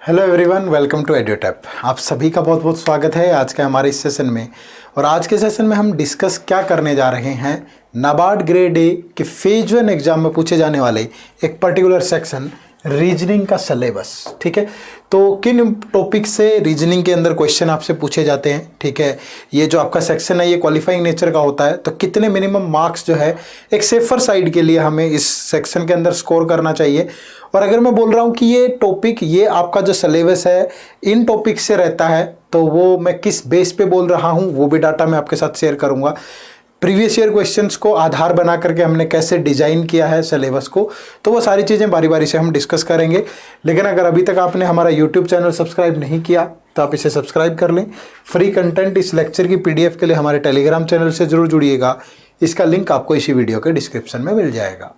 Hello everyone, welcome to Edutap. आप सभी का बहुत बहुत स्वागत है आज के हमारे इस सेशन में। और आज के सेशन में हम डिस्कस क्या करने जा रहे हैं, नाबार्ड ग्रेड ए के फेज 1 एग्जाम में पूछे जाने वाले एक पर्टिकुलर सेक्शन रीजनिंग का सिलेबस। ठीक है, तो किन टॉपिक से रीजनिंग के अंदर क्वेश्चन आपसे पूछे जाते हैं। ठीक है, ये जो आपका सेक्शन है ये क्वालिफाइंग नेचर का होता है, तो कितने मिनिमम मार्क्स जो है एक सेफर साइड के लिए हमें इस सेक्शन के अंदर स्कोर करना चाहिए। और अगर मैं बोल रहा हूँ कि ये टॉपिक, ये आपका जो सिलेबस है इन टॉपिक से रहता है, तो वो मैं किस बेस पे बोल रहा हूँ वो भी डाटा मैं आपके साथ शेयर करूँगा। प्रीवियस ईयर क्वेश्चंस को आधार बना करके हमने कैसे डिजाइन किया है सिलेबस को, तो वो सारी चीज़ें बारी बारी से हम डिस्कस करेंगे। लेकिन अगर अभी तक आपने हमारा यूट्यूब चैनल सब्सक्राइब नहीं किया तो आप इसे सब्सक्राइब कर लें। फ्री कंटेंट इस लेक्चर की पीडीएफ के लिए हमारे टेलीग्राम चैनल से जरूर जुड़िएगा, इसका लिंक आपको इसी वीडियो के डिस्क्रिप्शन में मिल जाएगा।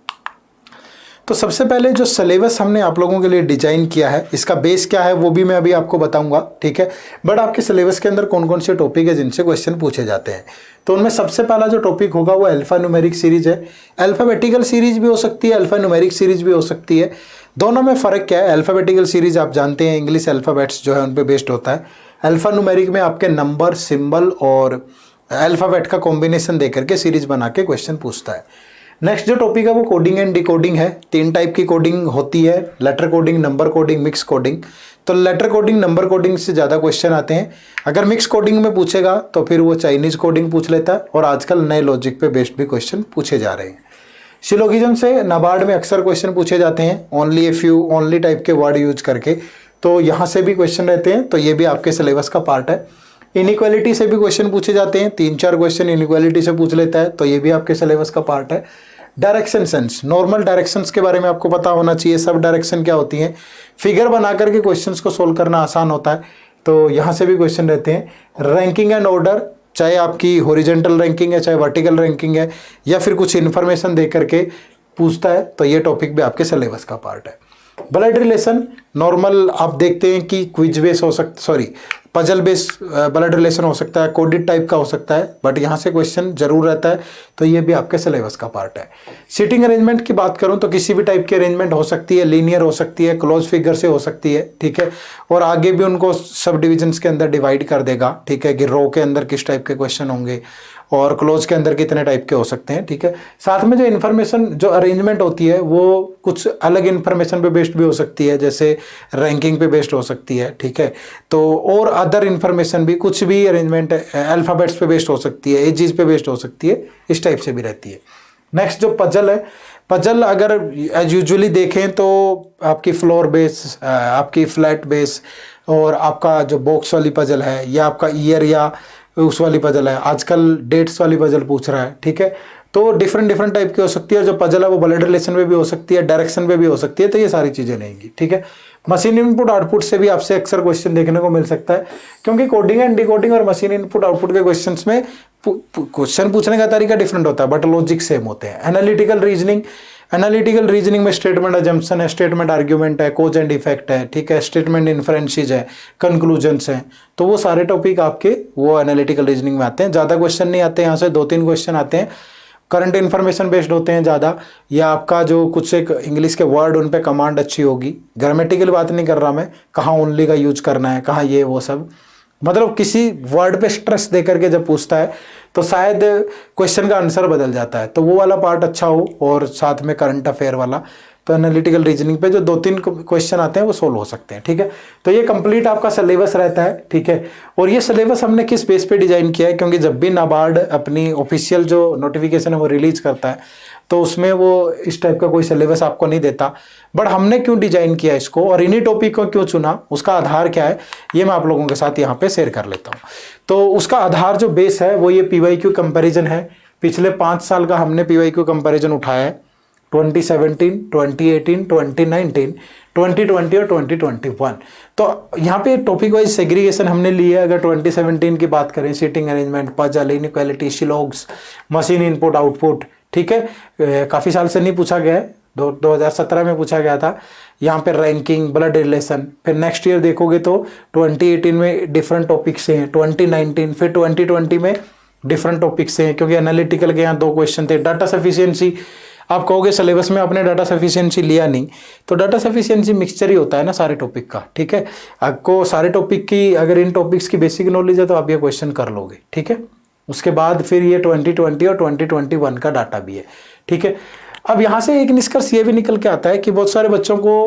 तो सबसे पहले जो सिलेबस हमने आप लोगों के लिए डिजाइन किया है, इसका बेस क्या है वो भी मैं अभी आपको बताऊंगा। ठीक है, बट आपके सिलेबस के अंदर कौन कौन से टॉपिक है जिनसे क्वेश्चन पूछे जाते हैं, तो उनमें सबसे पहला जो टॉपिक होगा वो अल्फा न्यूमेरिक सीरीज है। अल्फाबेटिकल सीरीज भी हो सकती है, अल्फा न्यूमेरिक सीरीज भी हो सकती है। दोनों में फ़र्क क्या है? अल्फाबेटिकल सीरीज आप जानते हैं इंग्लिश अल्फ़ाबेट्स जो है उन पर बेस्ड होता है। अल्फा न्यूमेरिक में आपके नंबर, सिंबल और अल्फ़ाबेट का कॉम्बिनेशन देकर के सीरीज बना के क्वेश्चन पूछता है। नेक्स्ट जो टॉपिक है वो कोडिंग एंड डिकोडिंग है। 3 टाइप की कोडिंग होती है, letter coding, number coding, mix coding. तो लेटर कोडिंग, नंबर कोडिंग से ज़्यादा क्वेश्चन आते हैं। अगर मिक्स कोडिंग में पूछेगा तो फिर वो चाइनीज़ कोडिंग पूछ लेता है, और आजकल नए लॉजिक पे बेस्ड भी क्वेश्चन पूछे जा रहे हैं। सिलोगिज्म से नाबार्ड में अक्सर क्वेश्चन पूछे जाते हैं, only a few, only type के वर्ड यूज करके, तो यहाँ से भी क्वेश्चन रहते हैं, तो ये भी आपके सिलेबस का पार्ट है। इनइक्वालिटी से भी क्वेश्चन पूछे जाते हैं, 3-4 क्वेश्चन इनइक्वालिटी से पूछ लेता है, तो ये भी आपके सिलेबस का पार्ट है। डायरेक्शन सेंस, नॉर्मल डायरेक्शंस के बारे में आपको पता होना चाहिए, सब डायरेक्शन क्या होती हैं। फिगर बना करके क्वेश्चंस को सोल्व करना आसान होता है, तो यहाँ से भी क्वेश्चन रहते हैं। रैंकिंग एंड ऑर्डर, चाहे आपकी हॉरिजॉन्टल रैंकिंग है, चाहे वर्टिकल रैंकिंग है, या फिर कुछ इन्फॉर्मेशन दे करके पूछता है, तो ये टॉपिक भी आपके सिलेबस का पार्ट है। ब्लड रिलेशन, नॉर्मल आप देखते हैं कि क्विज बेस हो सकता, sorry puzzle base blood relation हो सकता है, कोडिड टाइप का हो सकता है, बट यहाँ से क्वेश्चन जरूर रहता है, तो ये भी आपके सिलेबस का पार्ट है। सीटिंग अरेंजमेंट की बात करूँ तो किसी भी टाइप की अरेंजमेंट हो सकती है, लीनियर हो सकती है, क्लोज फिगर से हो सकती है। ठीक है, और आगे भी उनको सब डिविजन्स के अंदर डिवाइड कर देगा। ठीक है, कि रो के अंदर किस टाइप के क्वेश्चन होंगे और क्लोज के अंदर कितने टाइप के हो सकते हैं। ठीक है, साथ में जो इन्फॉर्मेशन, जो अरेंजमेंट होती है वो कुछ अलग इन्फॉर्मेशन पे बेस्ड भी हो सकती है, जैसे रैंकिंग पे बेस्ड हो सकती है। ठीक है, तो और अदर इन्फॉर्मेशन भी, कुछ भी अरेंजमेंट अल्फ़ाबेट्स पे बेस्ड हो सकती है, एजेस पे बेस्ड हो सकती है, इस टाइप से भी रहती है। नेक्स्ट जो पजल है, पजल अगर एज यूजुअली देखें तो आपकी फ्लोर बेस, आपकी फ्लैट बेस, और आपका जो बॉक्स वाली पजल है, या आपका ईयर या उस वाली पजल है, आजकल डेट्स वाली पजल पूछ रहा है। ठीक है, तो डिफरेंट टाइप की हो सकती है। जो पजल है वो ब्लड रिलेशन में भी हो सकती है, डायरेक्शन में भी हो सकती है, तो ये सारी चीज़ें रहेंगी। ठीक है, मशीन इनपुट आउटपुट से भी आपसे अक्सर क्वेश्चन देखने को मिल सकता है, क्योंकि कोडिंग एंड डिकोडिंग और मशीन इनपुट आउटपुट के क्वेश्चंस में क्वेश्चन पूछने का तरीका डिफरेंट होता है, बट लॉजिक सेम होते हैं। एनालिटिकल रीजनिंग, एनालिटिकल रीजनिंग में स्टेटमेंट अजम्पशन है, स्टेटमेंट आर्ग्यूमेंट है, कोज एंड इफेक्ट है। ठीक है, स्टेटमेंट इन्फ्रेंसेस है, कंक्लूजन्स हैं, तो वो सारे टॉपिक आपके वो एनालिटिकल रीजनिंग में आते हैं। ज़्यादा क्वेश्चन नहीं आते, यहाँ से 2-3 क्वेश्चन आते हैं, करंट इन्फॉर्मेशन बेस्ड होते हैं ज़्यादा, या आपका जो कुछ एक इंग्लिश के वर्ड उन पे कमांड अच्छी होगी। ग्रामेटिकल बात नहीं कर रहा मैं, कहाँ ओनली का यूज करना है, कहाँ ये वो सब, मतलब किसी वर्ड पे स्ट्रेस दे करके जब पूछता है तो शायद क्वेश्चन का आंसर बदल जाता है, तो वो वाला पार्ट अच्छा हो, और साथ में करंट अफेयर वाला, तो एनालिटिकल रीजनिंग पे जो 2-3 क्वेश्चन आते हैं वो सोल्व हो सकते हैं। ठीक है, तो ये कंप्लीट आपका सिलेबस रहता है। ठीक है, और ये सिलेबस हमने किस बेस पे डिजाइन किया है, क्योंकि जब भी नाबार्ड अपनी ऑफिशियल जो नोटिफिकेशन है वो रिलीज करता है, तो उसमें वो इस टाइप का कोई सिलेबस आपको नहीं देता। बट हमने क्यों डिजाइन किया इसको और इन्हीं टॉपिक को क्यों चुना, उसका आधार क्या है, ये मैं आप लोगों के साथ यहाँ पे शेयर कर लेता हूँ। तो उसका आधार जो बेस है वो ये PYQ कंपैरिजन है। पिछले 5 साल का हमने PYQ कंपैरिजन उठाया है, 2017, 2018, 2019, 2020 और 2021। तो यहाँ पे टॉपिक वाइज सेग्रीगेशन हमने ली है। अगर 2017 की बात करें, seating arrangement, puzzle, inequality, syllogisms, machine input output. ठीक है, काफ़ी साल से नहीं पूछा गया है, 2017 में पूछा गया था। यहाँ पे रैंकिंग, ब्लड रिलेशन, फिर नेक्स्ट ईयर देखोगे तो 2018 में डिफरेंट टॉपिक्स हैं, 2019, फिर 2020 में डिफरेंट टॉपिक्स हैं, क्योंकि एनालिटिकल के यहाँ 2 क्वेश्चन थे। डाटा सफिशिएंसी, आप कहोगे सिलेबस में आपने डाटा सफिशिएंसी लिया नहीं, तो डाटा सफिशिएंसी मिक्सचर ही होता है ना सारे टॉपिक का, ठीक है। आपको सारे टॉपिक की अगर इन टॉपिक्स की बेसिक नॉलेज है तो आप ये क्वेश्चन कर लोगे, ठीक है। उसके बाद फिर ये 2020 और 2021 का डाटा भी है, ठीक है। अब यहाँ से एक निष्कर्ष ये भी निकल के आता है कि बहुत सारे बच्चों को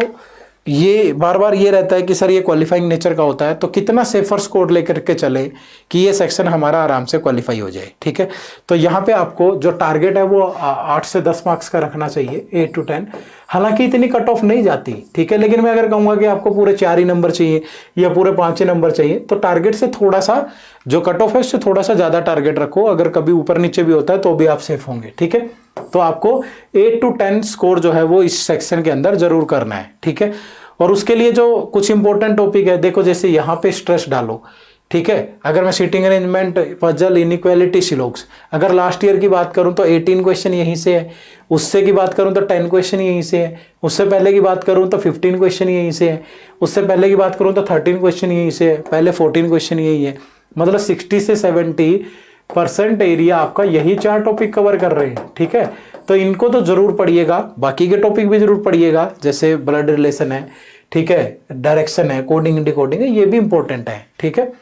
ये बार बार ये रहता है कि सर ये क्वालिफाइंग नेचर का होता है, तो कितना सेफर स्कोर लेकर के चले कि ये सेक्शन हमारा आराम से क्वालिफाई हो जाए, ठीक है। तो यहाँ पे आपको जो टारगेट है वो 8 से 10 मार्क्स का रखना चाहिए, 8 to 10। हालांकि इतनी कट ऑफ नहीं जाती, ठीक है, लेकिन मैं अगर कहूँगा कि आपको पूरे 4 ही नंबर चाहिए या पूरे 5 ही नंबर चाहिए, तो टारगेट से थोड़ा सा जो कट ऑफ है उससे थोड़ा सा ज़्यादा टारगेट रखो। अगर कभी ऊपर नीचे भी होता है तो भी आप सेफ होंगे, ठीक है। तो आपको 8 to 10 स्कोर जो है वो इस सेक्शन के अंदर जरूर करना है, ठीक है। और उसके लिए जो कुछ इंपॉर्टेंट टॉपिक है, देखो जैसे यहाँ पे स्ट्रेस डालो, ठीक है। अगर मैं सीटिंग अरेंजमेंट, पजल, इनइक्वालिटी, सिलोक्स, अगर लास्ट ईयर की बात करूं तो 18 क्वेश्चन यहीं से है, उससे की बात करूं तो 10 क्वेश्चन यहीं से है, उससे पहले की बात करूं तो 15 क्वेश्चन यहीं से है, उससे पहले की बात करूं तो 13 क्वेश्चन यहीं से है, पहले 14 क्वेश्चन यही है। मतलब 60 से 70% एरिया आपका यही 4 टॉपिक कवर कर रहे हैं, ठीक है। तो इनको तो जरूर पढ़िएगा, बाकी के टॉपिक भी जरूर पढ़िएगा, जैसे ब्लड रिलेशन है, ठीक है, डायरेक्शन है, कोडिंग डिकोडिंग है, ये भी इंपॉर्टेंट है, ठीक है।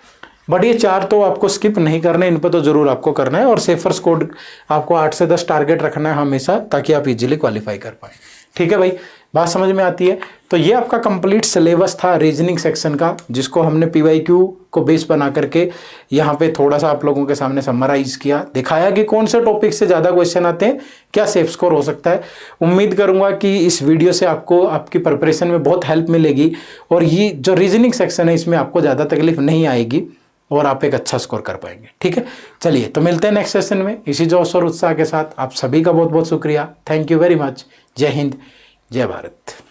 बट ये 4 तो आपको स्किप नहीं करने, इन पर तो जरूर आपको करना है। और सेफर स्कोर आपको 8 से 10 टारगेट रखना है हमेशा, ताकि आप इजीली क्वालिफाई कर पाए, ठीक है भाई। बात समझ में आती है। तो ये आपका कंप्लीट सिलेबस था रीजनिंग सेक्शन का, जिसको हमने PYQ को बेस बना करके यहाँ पे थोड़ा सा आप लोगों के सामने समराइज किया, दिखाया कि कौन से टॉपिक से ज़्यादा क्वेश्चन आते हैं, क्या सेफ स्कोर हो सकता है। उम्मीद करूँगा कि इस वीडियो से आपको आपकी प्रिपरेशन में बहुत हेल्प मिलेगी, और ये जो रीजनिंग सेक्शन है इसमें आपको ज़्यादा तकलीफ नहीं आएगी और आप एक अच्छा स्कोर कर पाएंगे, ठीक है। चलिए, तो मिलते हैं नेक्स्ट सेशन में इसी जोश और उत्साह के साथ। आप सभी का बहुत बहुत शुक्रिया। Thank you very much. जय हिंद, जय भारत।